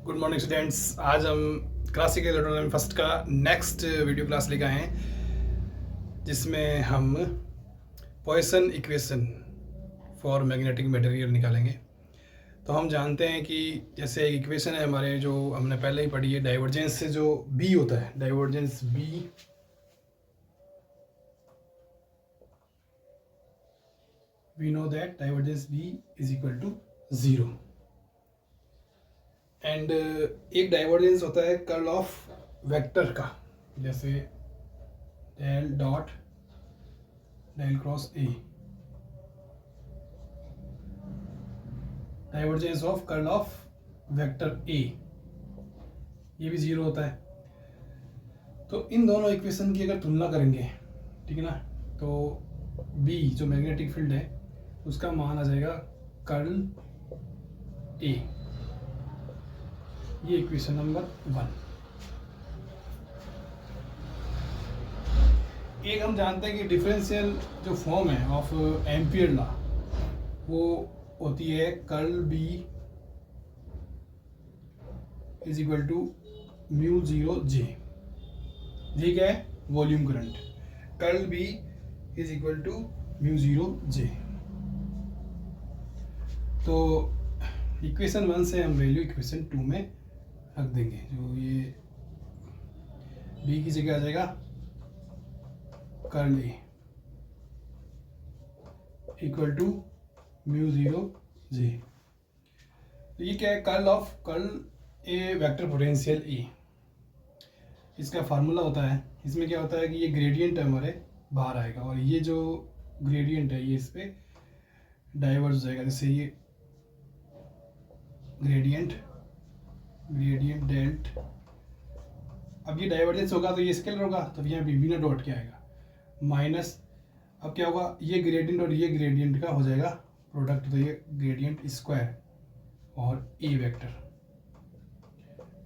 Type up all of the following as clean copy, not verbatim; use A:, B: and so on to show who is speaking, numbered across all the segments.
A: Good morning students. आज हम classical electrodynamics first का नेक्स्ट वीडियो क्लास लेकर आए हैं, जिसमें हम Poisson equation for magnetic material निकालेंगे। तो हम जानते हैं कि जैसे एक इक्वेशन है हमारे, जो हमने पहले ही पढ़ी है, डाइवर्जेंस से जो बी होता है, divergence B we know that divergence B is equal to 0। And एक डाइवर्जेंस होता है कर्ल ऑफ वेक्टर का, जैसे del dot del cross A, divergence of curl of vector A, ये भी 0 होता है। तो इन दोनों इक्वेशन की अगर तुलना करेंगे, ठीक है ना, तो बी जो मैग्नेटिक फील्ड है उसका मान आ जाएगा कर्ल ए। ये इक्वेशन नंबर 1। एक हम जानते हैं कि डिफरेंशियल जो फॉर्म है ऑफ एम्पियर लॉ वो होती है curl B is equal to mu 0 J. जी क्या है? Volume current. Curl B is equal to mu 0 J. तो इक्वेशन 1 से हम वैल्यू इक्वेशन 2 में रख देंगे। जो ये बी की जगह आ जाएगा curl A equal to mu 0 J. तो ये क्या है? Curl of curl A vector potential A. इसका फार्मूला होता है, इसमें क्या होता है कि ये ग्रेडियंट हमारे बाहर आएगा और ये जो ग्रेडियंट है ये इस पे डाइवर्ज हो जाएगा। जैसे ये ग्रेडियंट डेल्ट, अब ये डाइवर्जेंस होगा तो ये स्केलर होगा, तो यहाँ भी बिना डॉट के आएगा माइनस। अब क्या होगा? ये ग्रेडियंट और ये ग्रेडियंट का हो जाएगा प्रोडक्ट, तो ये ग्रेडियंट स्क्वायर और ए वेक्टर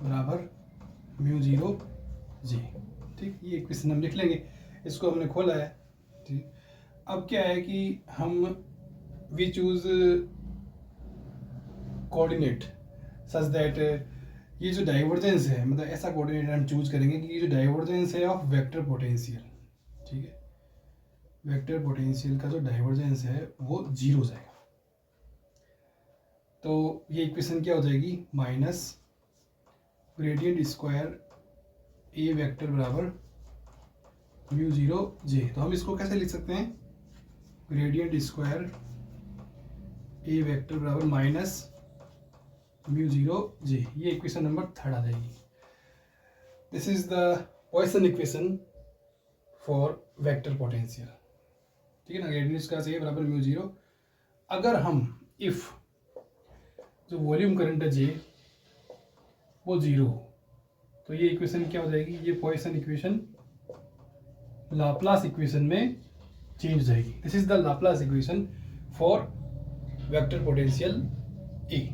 A: बराबर म्यू 0 जी। ठीक, ये इक्वेशन हम लिख लेंगे, इसको हमने खोला है। ठीक, अब क्या है कि हम we choose coordinate such that ये जो डाइवर्जेंस है, मतलब ऐसा कोऑर्डिनेट हम चूज करेंगे कि ये जो डाइवर्जेंस है ऑफ वेक्टर पोटेंशियल, ठीक है, वेक्टर पोटेंशियल का जो डाइवर्जेंस है वो 0 हो जाएगा। तो ये इक्वेशन क्या हो जाएगी? माइनस ग्रेडियंट स्क्वायर ए वेक्टर बराबर म्यू 0 जे। तो हम इसको कैसे लिख सकते हैं? ग्रेडियंट स्क्वायर ए वेक्टर बराबर माइनस म्यू 0 जे। ये इक्वेशन नंबर 3 आ जाएगी। This is the Poisson equation for vector potential. ठीक है ना, ग्रेडियंट का जे बराबर म्यू 0। अगर हम इफ जो वॉल्यूम करंट है जे वो 0 हो तो ये इक्वेशन क्या हो जाएगी? ये पॉइसन इक्वेशन लाप्लास इक्वेशन में चेंज हो जाएगी। This is the Laplace equation for vector potential A.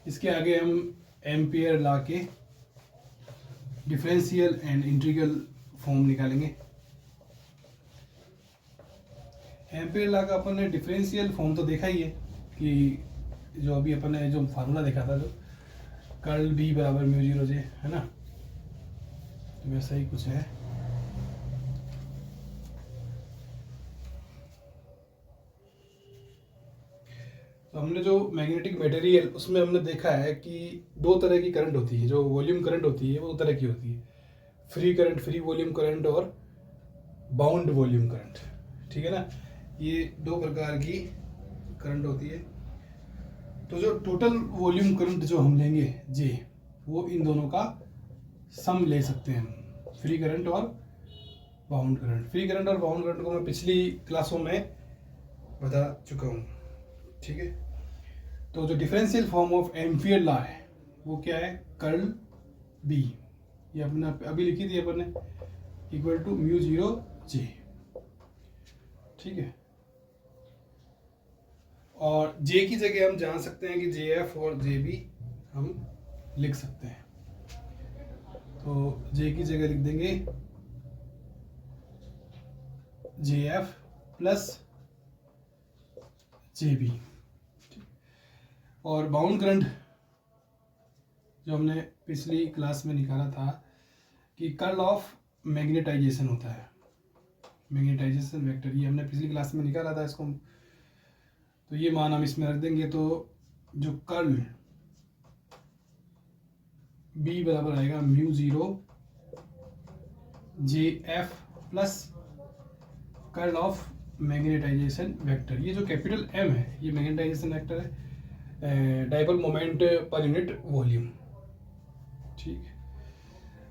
A: इसके आगे हम एम्पियर लॉ के डिफरेंशियल एंड इंटीग्रल फॉर्म निकालेंगे। एम्पियर लॉ का अपन ने डिफरेंशियल फॉर्म तो देखा ही है कि जो अभी अपन ने जो फार्मूला देखा था, जो कर्ल बी बराबर म्यू 0 जे, है ना, तो वैसा ही कुछ है। तो हमने जो मैग्नेटिक मटेरियल उसमें हमने देखा है कि 2 तरह की करंट होती है। जो वॉल्यूम करंट होती है वो 2 तरह की होती है, free current, free volume current और बाउंड वॉल्यूम करंट। ठीक है ना, ये 2 प्रकार की करंट होती है। तो जो टोटल वॉल्यूम करंट जो हम लेंगे जे, वो इन दोनों का सम ले सकते हैं हम, फ्री करंट और बाउंड करंट। फ्री करंट और बाउंड करंट को मैं पिछली क्लासों में बता चुका हूँ। ठीक है, तो जो differential form of Ampere law है वो क्या है? कर्ल बी, ये अपने अभी लिखी थी अपन ने, इक्वल टू म्यू 0 जे। ठीक है, और जे की जगह हम जान सकते हैं कि जे एफ और जे बी हम लिख सकते हैं। तो जे की जगह लिख देंगे J F plus J B. और बाउंड करंट जो हमने पिछली क्लास में निकाला था कि कर्ल ऑफ मैग्नेटाइजेशन होता है, मैग्नेटाइजेशन वेक्टर, ये हमने पिछली क्लास में निकाला था इसको। तो ये मान हम इसमें रख देंगे, तो जो कर्ल B बराबर आएगा mu 0 JF plus curl of magnetization vector. ये जो कैपिटल M है ये मैग्नेटाइजेशन वेक्टर है, dipole moment per unit volume. ठीक है,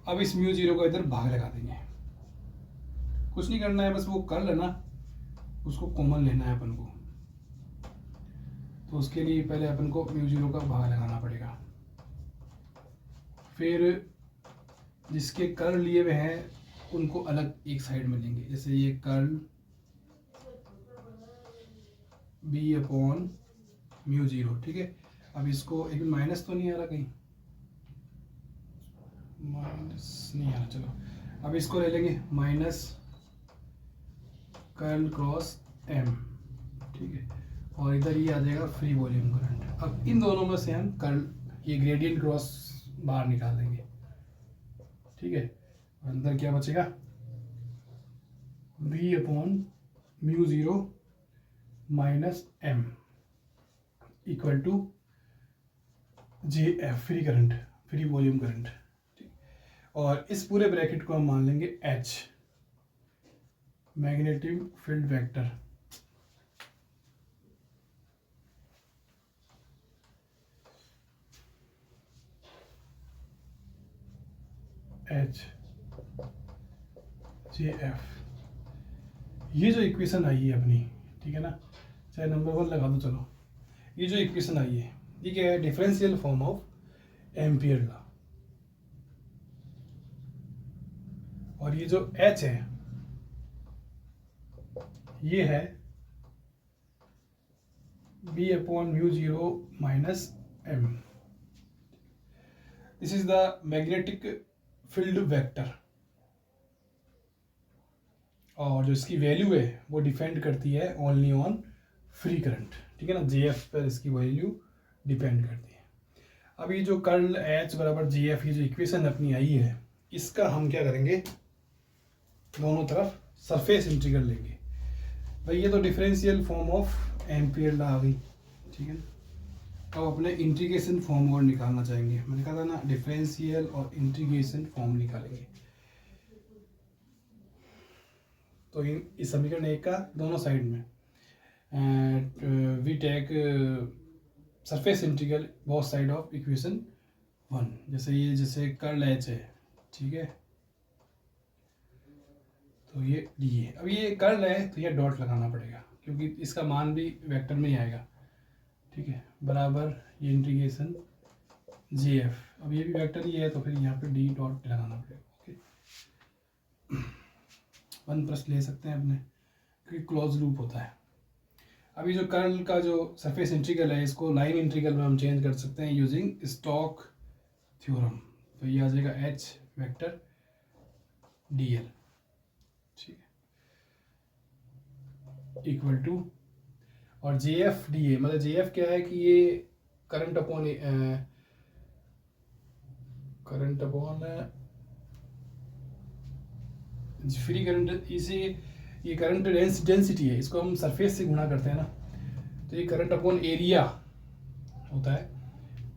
A: अब इस म्यू 0 को इधर भाग लगा देंगे, कुछ नहीं करना है, बस वो कर्ल है ना उसको कॉमन लेना है अपन को। तो उसके लिए पहले अपन को म्यू 0 का भाग लगाना पड़ेगा, फिर जिसके कर्ल लिए हुए हैं उनको अलग एक साइड में लेंगे। जैसे ये कर्ल B अपॉन म्यू 0, ठीक है। अब इसको एक माइनस तो नहीं आ रहा, कहीं माइनस नहीं आ रहा, चलो अब इसको ले लेंगे माइनस कर्ल क्रॉस M, ठीक है। और इधर ये आ जाएगा फ्री वॉल्यूम करंट। अब इन दोनों में से हम कर्ल ये ग्रेडियंट क्रॉस बाहर निकाल देंगे, ठीक है। और अंदर क्या बचेगा, B upon mu 0 minus M equal to JF free current, free volume current, ठीक। और इस पूरे ब्रैकेट को हम मान लेंगे H magnetic field vector, H JF। ये जो इक्वेशन आई है अपनी, ठीक है ना, चाहे नंबर 1 लगा दो, चलो ये जो इक्वेशन आई है ये क्या है, differential form of Ampere law. और ये जो H है ये है B upon mu 0 minus M। This is the magnetic field vector, और जो इसकी वैल्यू है वो डिपेंड करती है ओनली ऑन फ्री करंट, ठीक है ना, JF पर इसकी वैल्यू डिपेंड करती है। अब ये जो कर्ल H बराबर JF, ये जो इक्वेशन अपनी आई है, इसका हम क्या करेंगे, दोनों तरफ सरफेस इंटीग्रल लेंगे। भाई ये तो differential form of Ampere law आ गई, ठीक है ना। अब अपने इंटीग्रेशन फॉर्म और निकालना चाहेंगे, मैंने कहा था ना डिफरेंशियल और इंटीग्रेशन फॉर्म निकालेंगे। तो इस समीकरण 1 का दोनों साइड में we take surface integral both side of equation 1। जैसे ये जैसे कर्ल H है, ठीक है, तो ये D है। अब ये कर्ल है तो ये डॉट लगाना पड़ेगा क्योंकि इसका मान भी वेक्टर में ही आएगा, ठीक है, बराबर ये इंटीग्रेशन JF। अब ये भी वेक्टर ही है तो फिर यहाँ पे D डॉट लगाना पड़ेगा, ओके। 1 प्लस ले सकते हैं अपने, क्योंकि क्लोज लूप होता है। अभी जो कर्ल का जो सरफेस इंटीग्रल है इसको लाइन इंटीग्रल में हम चेंज कर सकते हैं यूजिंग स्टोक थ्योरम। तो ये आ जाएगा H वेक्टर DL, ठीक है, इक्वल टू, और JF DA, मतलब JF क्या है कि ये करंट अपॉन फ्री करंट, इसे ये करंट डेंसिटी है, इसको हम सरफेस से गुणा करते हैं ना, तो ये करंट अपॉन एरिया होता है,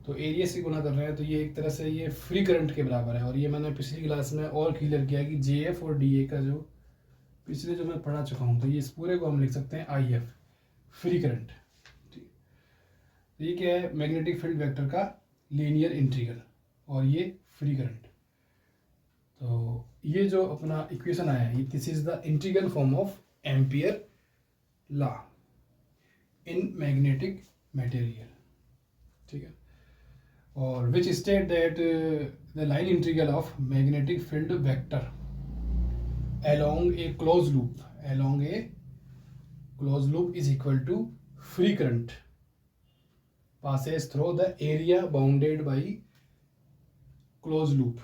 A: तो एरिया से गुणा कर रहे हैं, तो ये एक तरह से ये फ्री करंट के बराबर है। और ये मैंने पिछली क्लास में और क्लियर किया कि JF और DA का जो पिछले जो मैं पढ़ा चुका हूँ, तो ये इस पूरे को हम लिख सकते हैं IF फ्री करंट, ठीक। तो ये क्या है, मैग्नेटिक फील्ड वेक्टर का लीनियर इंटीग्रल, और ये फ्री करंट। तो ये जो अपना इक्वेशन आया है, this is the integral form of Ampere law in magnetic material, ठीक है। और which state that the line integral of magnetic field vector along a closed loop is equal to free current passes through the area bounded by closed loop,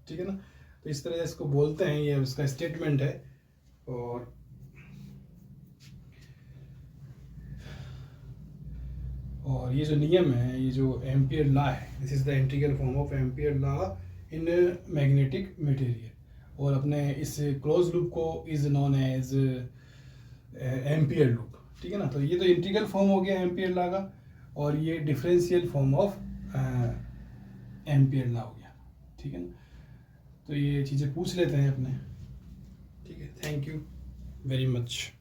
A: ठीक है ना। तो इस तरह से इसको बोलते हैं, ये उसका स्टेटमेंट है। और और ये जो नियम है, ये जो एम्पियर लॉ है, this is the integral form of Ampere law in magnetic material. और अपने इस क्लोज लूप को is known as Ampere loop, ठीक है ना। तो ये तो इंटीग्रल फॉर्म हो गया एम्पियर लॉ का, और ये differential form of Ampere law हो गया, ठीक है ना। तो ये चीज़ें पूछ लेते हैं अपने, ठीक है। Thank you very much.